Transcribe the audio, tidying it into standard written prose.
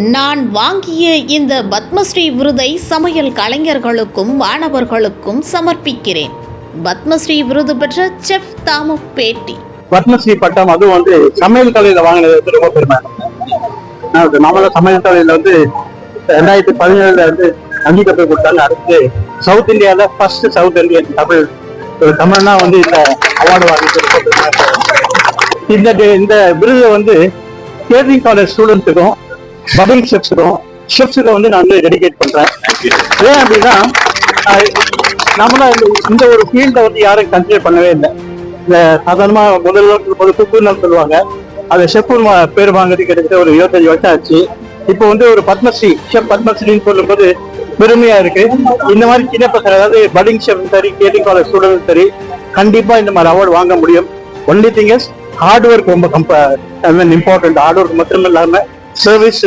நான் வாங்கிய இந்த பத்மஸ்ரீ விருதை சமையல் கலைஞர்களுக்கும் மாணவர்களுக்கும் சமர்ப்பிக்கிறேன். பத்மஸ்ரீ விருது பெற்ற செஃப் தாமு பேட்டி. பத்மஸ்ரீ பட்டம் அதுவும் சமையல் கலையில வாங்கினது ரொம்ப பெருமை. நம்மள சமையல் கலையில 2017 அங்கீகாரம் கொடுத்தாங்க. அடுத்து சவுத் இந்தியால ஃபர்ஸ்ட் சவுத் இந்தியன் தமிழ்னா இந்த அவார்டு வாங்கி இந்த விருது கேட்டரிங் காலேஜ் ஸ்டூடெண்ட்ஸுக்கும் பபிள் ஷெஃப்ஸுக்கும் நான் டெடிகேட் பண்றேன். ஏன் அப்படின்னா நம்மள இந்த ஒரு ஃபீல்டை யாரும் கன்சிடர் பண்ணவே இல்லை. இந்த சாதாரணமா முதல்ல குக்குன்னு சொல்லுவாங்க. அதை ஷெஃப் பேர் வாங்குறது கிட்டத்தட்ட ஒரு 25 வருஷம் ஆச்சு. இப்போ ஒரு பத்மஸ்ரீ ஷெஃப் பத்மஸ்ரீன்னு சொல்லும்போது பெருமையா இருக்கு. இந்த மாதிரி சின்ன பசங்க, அதாவது பட்டிங் ஷெஃப் சரி, கேட்டரிங் காலேஜ் ஸ்டூடெண்ட் சரி, கண்டிப்பா இந்த மாதிரி அவார்டு வாங்க முடியும். Only thing is hard work ரொம்ப இம்பார்ட்டன்ட். ஹார்ட் ஒர்க் மட்டும் இல்லாம சர்வீஸ்